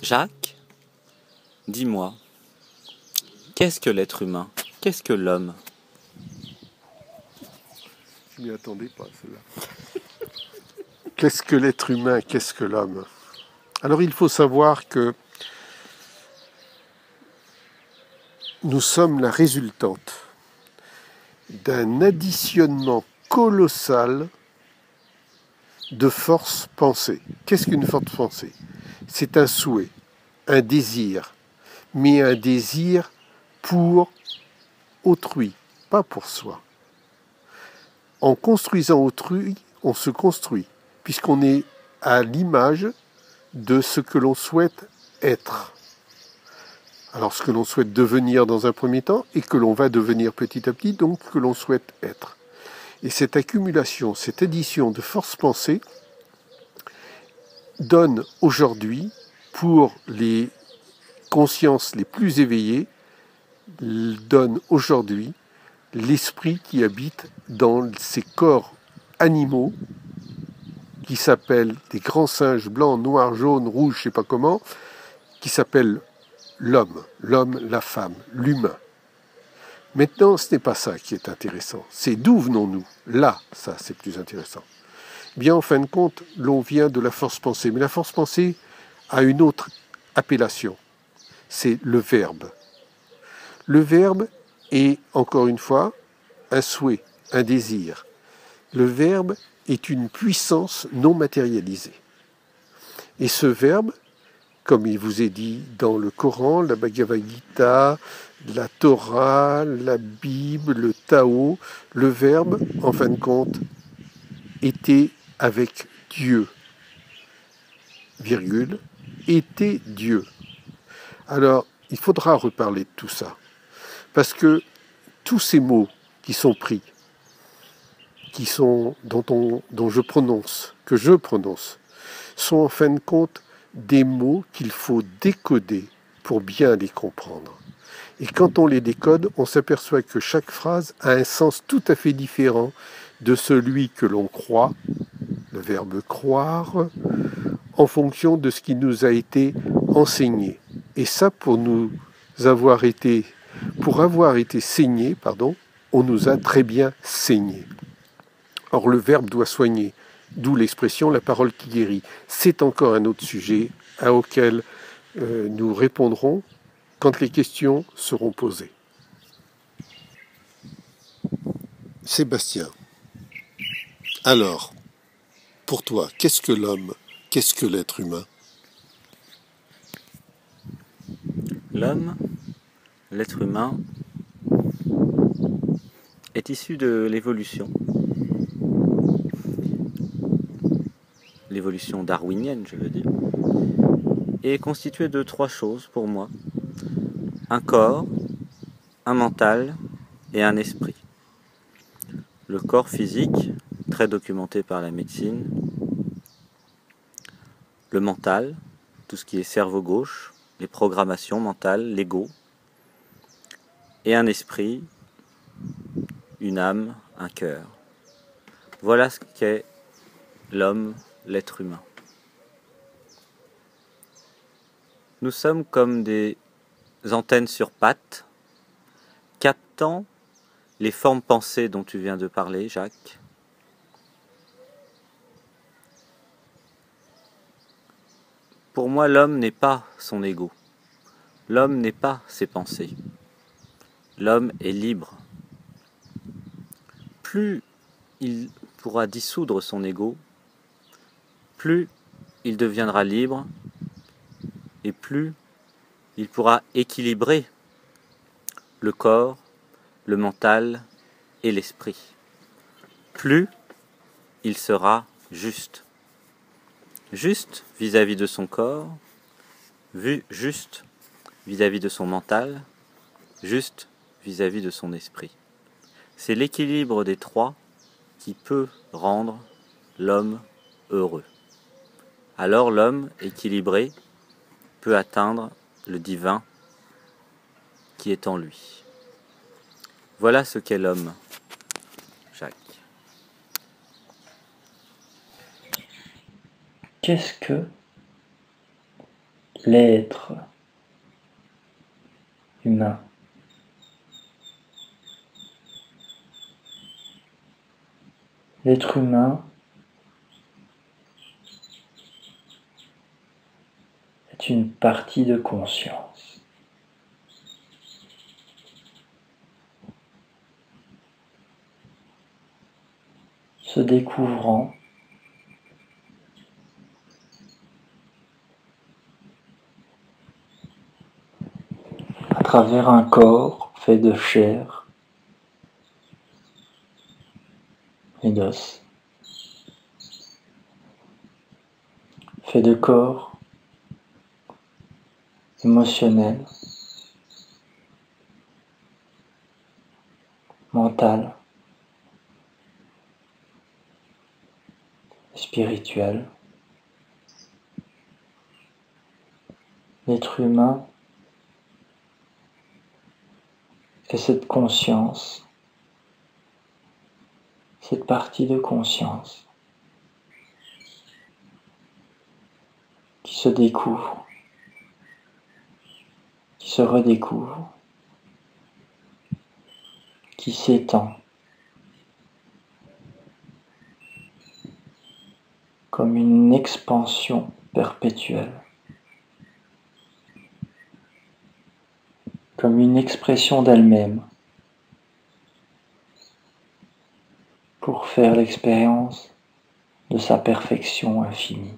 Jacques, dis-moi, qu'est-ce que l'être humain? Qu'est-ce que l'homme? Je m'y attendais pas, celle-là. Qu'est-ce que l'être humain? Qu'est-ce que l'homme? Alors il faut savoir que nous sommes la résultante d'un additionnement colossal de forces pensées. Qu'est-ce qu'une force pensée? C'est un souhait, un désir, mais un désir pour autrui, pas pour soi. En construisant autrui, on se construit, puisqu'on est à l'image de ce que l'on souhaite être. Alors ce que l'on souhaite devenir dans un premier temps, et que l'on va devenir petit à petit, donc que l'on souhaite être. Et cette accumulation, cette addition de forces pensées donne aujourd'hui, pour les consciences les plus éveillées, donne aujourd'hui l'esprit qui habite dans ces corps animaux qui s'appellent des grands singes blancs, noirs, jaunes, rouges, je ne sais pas comment, qui s'appellent l'homme, la femme, l'humain. Maintenant, ce n'est pas ça qui est intéressant. C'est d'où venons-nous? Là, ça, c'est plus intéressant. Bien, en fin de compte, l'on vient de la force pensée. Mais la force pensée a une autre appellation. C'est le verbe. Le verbe est, encore une fois, un souhait, un désir. Le verbe est une puissance non matérialisée. Et ce verbe, comme il vous est dit dans le Coran, la Bhagavad Gita, la Torah, la Bible, le Tao, le verbe, en fin de compte, était avec Dieu, virgule, était Dieu. Alors, il faudra reparler de tout ça, parce que tous ces mots qui sont pris, dont je prononce, que je prononce, sont en fin de compte des mots qu'il faut décoder pour bien les comprendre. Et quand on les décode, on s'aperçoit que chaque phrase a un sens tout à fait différent de celui que l'on croit, le verbe croire, en fonction de ce qui nous a été enseigné. Et ça, pour avoir été saigné, on nous a très bien saigné. Or, le verbe doit soigner, d'où l'expression « la parole qui guérit ». C'est encore un autre sujet auquel nous répondrons quand les questions seront posées. Sébastien, alors, pour toi, qu'est-ce que l'homme? Qu'est-ce que l'être humain? L'homme, l'être humain, est issu de l'évolution. L'évolution darwinienne, je veux dire. Et est constitué de trois choses pour moi. Un corps, un mental et un esprit. Le corps physique, très documenté par la médecine. Le mental, tout ce qui est cerveau gauche, les programmations mentales, l'ego. Et un esprit, une âme, un cœur. Voilà ce qu'est l'homme, l'être humain. Nous sommes comme des antennes sur pattes, captant les formes pensées dont tu viens de parler, Jacques. Pour moi, l'homme n'est pas son ego. L'homme n'est pas ses pensées. L'homme est libre. Plus il pourra dissoudre son ego, plus il deviendra libre et plus il pourra équilibrer le corps, le mental et l'esprit. Plus il sera juste. Juste vis-à-vis de son corps, juste vis-à-vis de son mental, juste vis-à-vis de son esprit. C'est l'équilibre des trois qui peut rendre l'homme heureux. Alors l'homme équilibré peut atteindre le divin qui est en lui. Voilà ce qu'est l'homme, Jacques. Qu'est-ce que l'être humain. L'être humain est une partie de conscience. Se découvrant à travers un corps fait de chair et d'os, fait de corps émotionnel, mental, spirituel. L'être humain est cette conscience, cette partie de conscience qui se découvre, qui se redécouvre, qui s'étend comme une expansion perpétuelle, comme une expression d'elle-même pour faire l'expérience de sa perfection infinie.